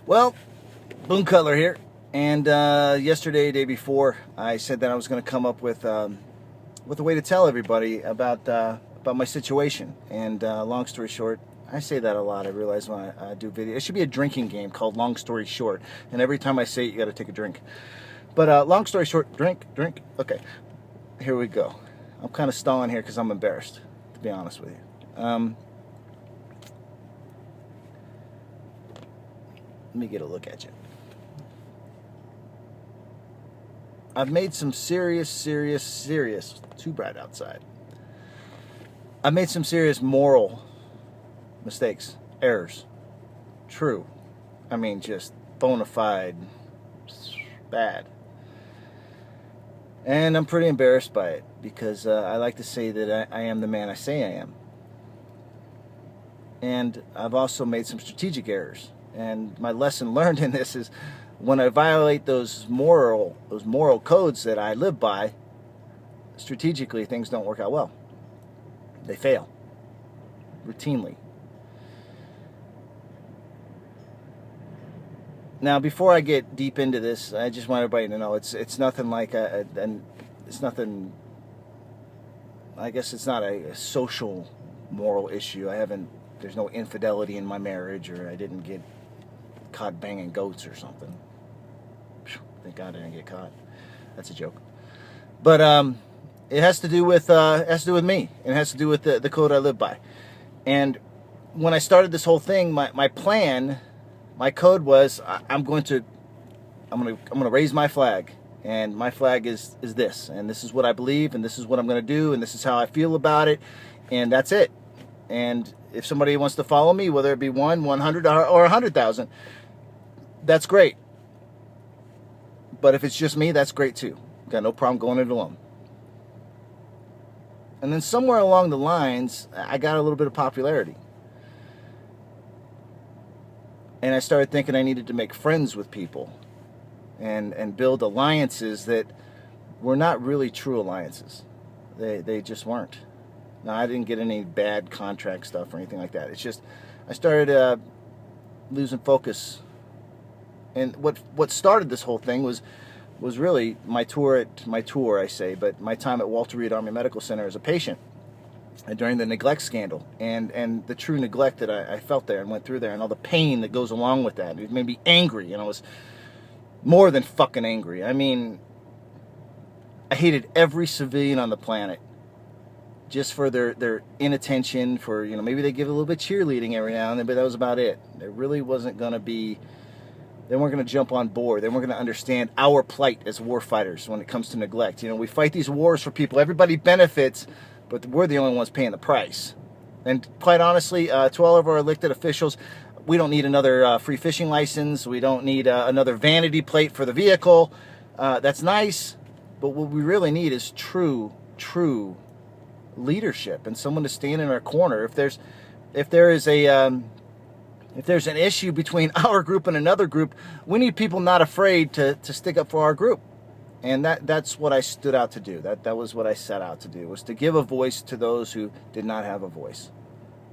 Well, Boone Cutler here, and yesterday, day before, I said that I was going to come up with a way to tell everybody about my situation. And long story short, I say that a lot. I realize when I do video, it should be a drinking game called Long Story Short. And every time I say it, you got to take a drink. But long story short, drink. Okay, here we go. I'm kind of stalling here because I'm embarrassed, to be honest with you. Let me get a look at you. I've made some serious, too bright outside. I've made some serious moral mistakes, errors. True. I mean, just bona fide bad. And I'm pretty embarrassed by it because I like to say that I am the man I say I am. And I've also made some strategic errors. And my lesson learned in this is when I violate those moral codes that I live by, strategically things don't work out well. They fail routinely. Now, before I get deep into this, I just want everybody to know it's nothing like it's nothing. I guess it's not a social moral issue. There's no infidelity in my marriage, or I didn't get caught banging goats or something. Thank God I didn't get caught. That's a joke. But it has to do with me. It has to do with the code I live by. And when I started this whole thing, my plan, my code was I'm going to raise my flag, and my flag is this, and this is what I believe, and this is what I'm going to do, and this is how I feel about it, and that's it. And if somebody wants to follow me, whether it be 100, or 100,000, that's great. But if it's just me, that's great too. Got no problem going it alone. And then somewhere along the lines, I got a little bit of popularity. And I started thinking I needed to make friends with people and build alliances that were not really true alliances. They just weren't. Now, I didn't get any bad contract stuff or anything like that. It's just I started losing focus. And what started this whole thing was really my time at Walter Reed Army Medical Center as a patient during the neglect scandal and the true neglect that I felt there and went through there, and all the pain that goes along with that. It made me angry, and I was more than fucking angry. I mean, I hated every civilian on the planet just for their inattention, for, maybe they give a little bit cheerleading every now and then, but that was about it. There really wasn't going to be, they weren't going to jump on board. They weren't going to understand our plight as war fighters when it comes to neglect. We fight these wars for people. Everybody benefits, but we're the only ones paying the price. And quite honestly, to all of our elected officials, we don't need another free fishing license. We don't need another vanity plate for the vehicle. That's nice, but what we really need is true leadership and someone to stand in our corner. If there's an issue between our group and another group, we need people not afraid to stick up for our group. And that's what I stood out to do. That was what I set out to do, was to give a voice to those who did not have a voice.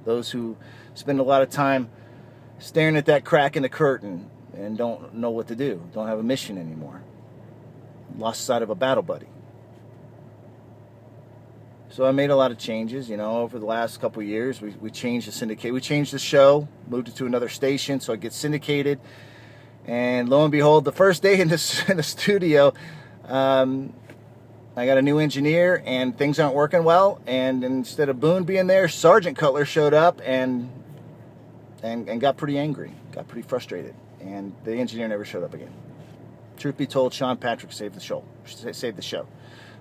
Those who spend a lot of time staring at that crack in the curtain and don't know what to do, don't have a mission anymore. Lost sight of a battle buddy. So I made a lot of changes, over the last couple of years. We changed the syndicate. We changed the show, moved it to another station so it gets syndicated. And lo and behold, the first day in the studio, I got a new engineer and things aren't working well. And instead of Boone being there, Sergeant Cutler showed up and got pretty angry, got pretty frustrated. And the engineer never showed up again. Truth be told, Sean Patrick saved the show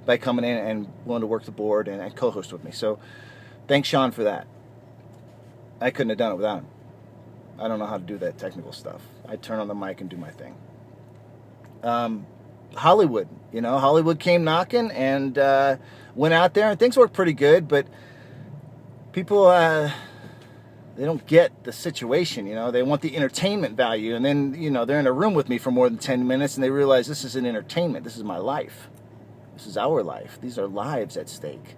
by coming in and willing to work the board and co-host with me. So thanks, Sean, for that. I couldn't have done it without him. I don't know how to do that technical stuff. I turn on the mic and do my thing. Hollywood, Hollywood came knocking and went out there, and things worked pretty good, but people, they don't get the situation, They want the entertainment value, and then, they're in a room with me for more than 10 minutes, and they realize this isn't entertainment. This is my life. This is our life. These are lives at stake.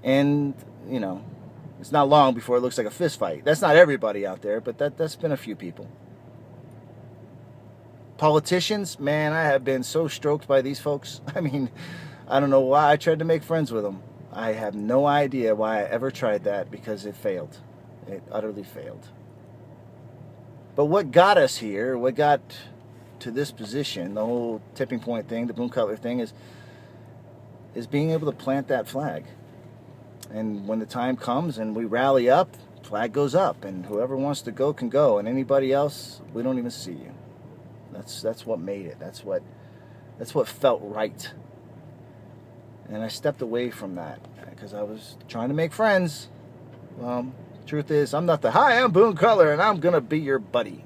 And, it's not long before it looks like a fist fight. That's not everybody out there, but that's been a few people. Politicians, man, I have been so stroked by these folks. I mean, I don't know why I tried to make friends with them. I have no idea why I ever tried that, because it failed. It utterly failed. But what got us here, what got to this position, the whole tipping point thing, the Boone Cutler thing, is being able to plant that flag. And when the time comes and we rally up, flag goes up, and whoever wants to go can go, and anybody else, we don't even see you. That's what made it. That's what felt right. And I stepped away from that because I was trying to make friends. Well, truth is, I'm not hi, I'm Boone Cutler, and I'm gonna be your buddy.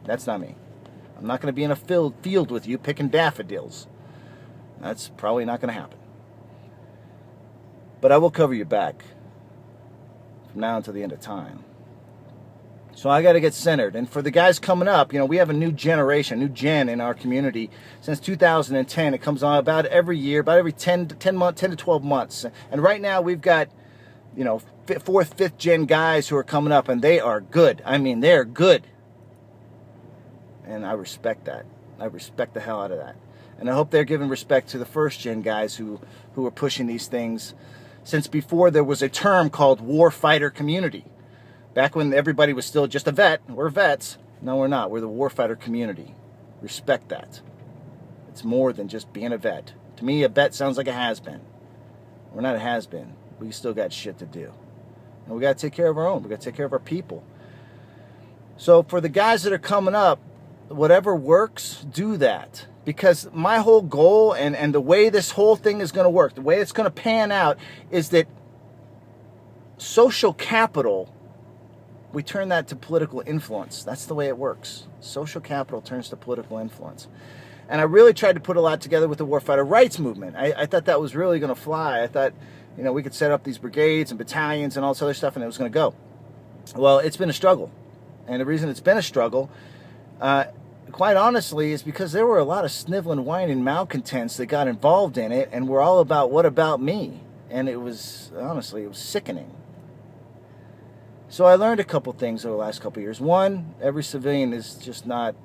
That's not me. I'm not gonna be in a field with you picking daffodils. That's probably not gonna happen. But I will cover your back from now until the end of time. So I got to get centered. And for the guys coming up, we have a new generation, new gen in our community since 2010. It comes on about every year, about every 10 to 12 months. And right now we've got, fourth, fifth gen guys who are coming up, and they are good. I mean, they're good. And I respect that. I respect the hell out of that. And I hope they're giving respect to the first gen guys who are pushing these things since before there was a term called warfighter community. Back when everybody was still just a vet. We're vets. No, we're not. We're the warfighter community. Respect that. It's more than just being a vet. To me, a vet sounds like a has-been. We're not a has-been. We still got shit to do. And we got to take care of our own. We got to take care of our people. So for the guys that are coming up, whatever works, do that. Because my whole goal and the way this whole thing is going to work, the way it's going to pan out, is that social capital, we turn that to political influence. That's the way it works. Social capital turns to political influence. And I really tried to put a lot together with the warfighter rights movement. I thought that was really going to fly. I thought, we could set up these brigades and battalions and all this other stuff, and it was going to go. Well, it's been a struggle. And the reason it's been a struggle, quite honestly, is because there were a lot of sniveling, whining malcontents that got involved in it, and were all about, what about me? And it was, honestly, it was sickening. So I learned a couple things over the last couple of years. One, every civilian is not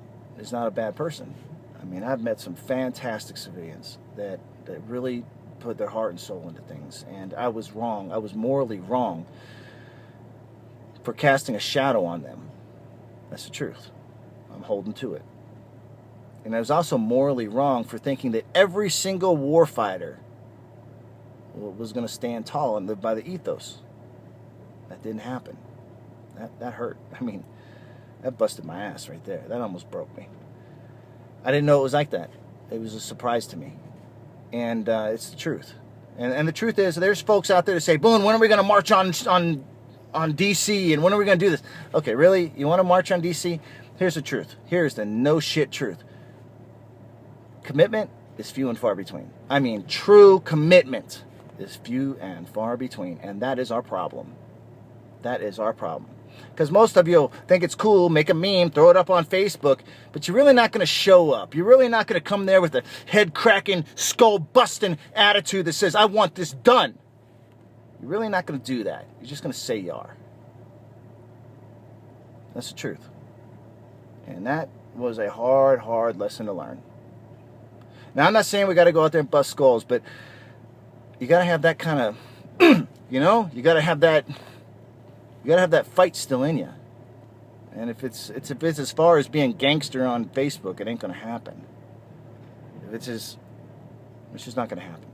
a bad person. I mean, I've met some fantastic civilians that really put their heart and soul into things. And I was wrong. I was morally wrong for casting a shadow on them. That's the truth. I'm holding to it. And I was also morally wrong for thinking that every single warfighter was going to stand tall and live by the ethos. That didn't happen. That hurt. I mean, that busted my ass right there. That almost broke me. I didn't know it was like that. It was a surprise to me. And it's the truth. And the truth is, there's folks out there that say, Boone, when are we going to march on D.C. and when are we going to do this? Okay, really? You want to march on D.C.? Here's the truth. Here's the no shit truth. Commitment is few and far between. I mean, true commitment is few and far between. And that is our problem. That is our problem. Because most of you think it's cool, make a meme, throw it up on Facebook, but you're really not going to show up. You're really not going to come there with a head-cracking, skull-busting attitude that says, I want this done. You're really not going to do that. You're just going to say you are. That's the truth. And that was a hard, hard lesson to learn. Now, I'm not saying we got to go out there and bust skulls, but you got to have that kind of, you got to have that. You gotta have that fight still in you. And if it's as far as being gangster on Facebook, it ain't gonna happen. It's just not gonna happen.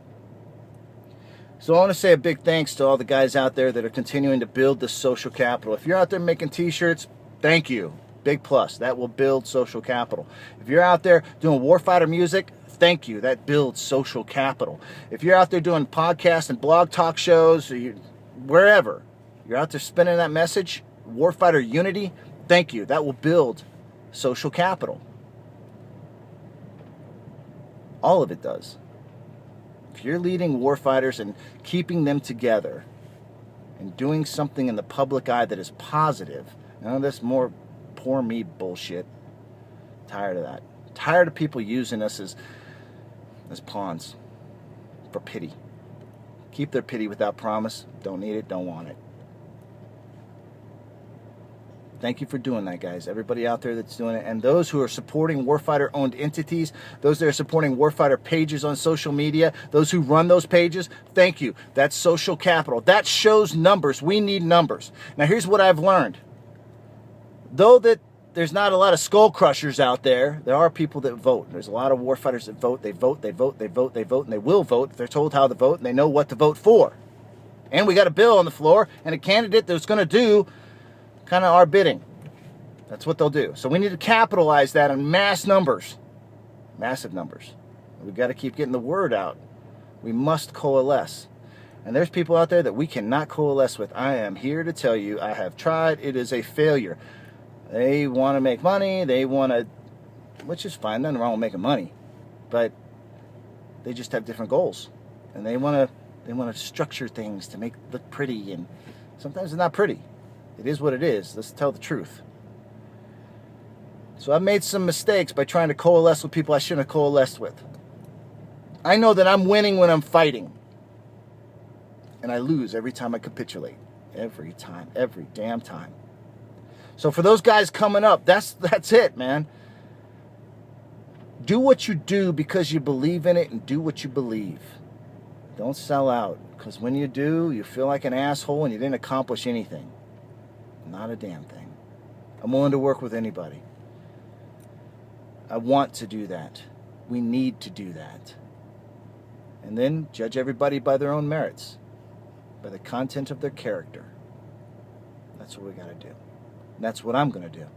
So I want to say a big thanks to all the guys out there that are continuing to build the social capital. If you're out there making t-shirts, thank you. Big plus. That will build social capital. If you're out there doing warfighter music, thank you. That builds social capital. If you're out there doing podcasts and blog talk shows, wherever, you're out there spinning that message, warfighter unity, thank you. That will build social capital. All of it does. If you're leading warfighters and keeping them together and doing something in the public eye that is positive, none of this more poor me bullshit. Tired of that. Tired of people using us as pawns for pity. Keep their pity without promise. Don't need it, don't want it. Thank you for doing that, guys. Everybody out there that's doing it. And those who are supporting warfighter-owned entities, those that are supporting warfighter pages on social media, those who run those pages, thank you. That's social capital. That shows numbers. We need numbers. Now, here's what I've learned. Though that there's not a lot of skull crushers out there, there are people that vote. There's a lot of warfighters that vote. They vote, they vote, they vote, they vote, and they will vote if they're told how to vote, and they know what to vote for. And we got a bill on the floor and a candidate that's going to do kind of our bidding. That's what they'll do. So we need to capitalize that in mass numbers. Massive numbers. We've got to keep getting the word out. We must coalesce. And there's people out there that we cannot coalesce with. I am here to tell you, I have tried. It is a failure. They want to make money. They want to, which is fine. Nothing wrong with making money. But they just have different goals. And they want to structure things to make it look pretty. And sometimes it's not pretty. It is what it is. Let's tell the truth. So I've made some mistakes by trying to coalesce with people I shouldn't have coalesced with. I know that I'm winning when I'm fighting. And I lose every time I capitulate. Every time. Every damn time. So for those guys coming up, that's it, man. Do what you do because you believe in it, and do what you believe. Don't sell out. Because when you do, you feel like an asshole and you didn't accomplish anything. Not a damn thing. I'm willing to work with anybody. I want to do that. We need to do that. And then judge everybody by their own merits, by the content of their character. That's what we got to do. And that's what I'm going to do.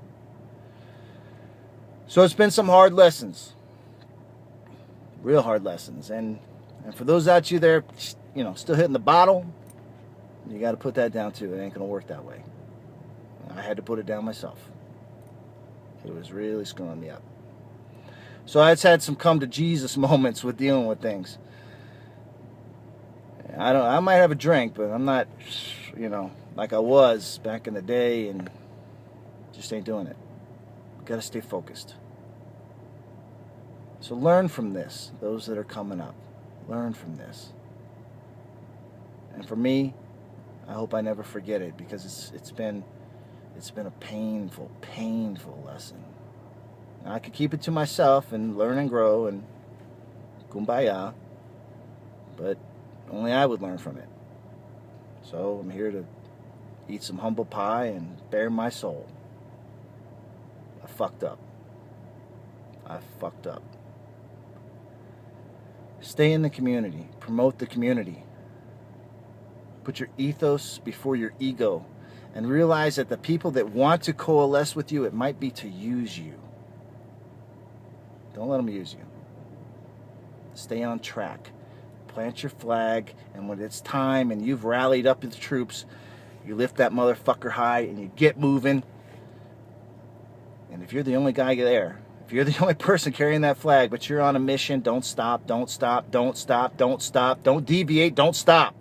So it's been some hard lessons. Real hard lessons. And for those out you there, still hitting the bottle, you got to put that down too. It ain't going to work that way. I had to put it down myself. It was really screwing me up. So I just had some come to Jesus moments with dealing with things. I might have a drink, but I'm not, like I was back in the day, and just ain't doing it. Got to stay focused. So learn from this, those that are coming up. Learn from this. And for me, I hope I never forget it, because it's been a painful, painful lesson. Now, I could keep it to myself and learn and grow and kumbaya, but only I would learn from it. So I'm here to eat some humble pie and bare my soul. I fucked up. I fucked up. Stay in the community. Promote the community. Put your ethos before your ego. And realize that the people that want to coalesce with you, it might be to use you. Don't let them use you. Stay on track. Plant your flag, and when it's time and you've rallied up the troops, you lift that motherfucker high and you get moving. And if you're the only guy there, if you're the only person carrying that flag, but you're on a mission, don't stop, don't stop, don't stop, don't stop, don't deviate, don't stop.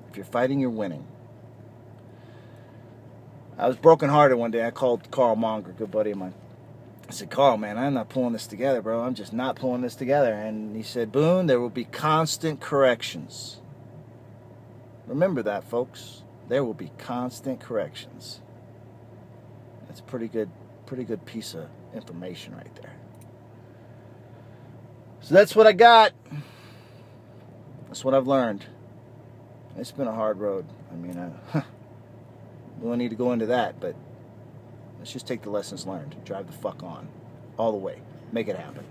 If you're fighting, you're winning. I was brokenhearted one day. I called Carl Monger, a good buddy of mine. I said, Carl, man, I'm not pulling this together, bro. I'm just not pulling this together. And he said, Boone, there will be constant corrections. Remember that, folks. There will be constant corrections. That's a pretty good piece of information right there. So that's what I got. That's what I've learned. It's been a hard road. I mean, we don't need to go into that, but let's just take the lessons learned and drive the fuck on all the way. Make it happen.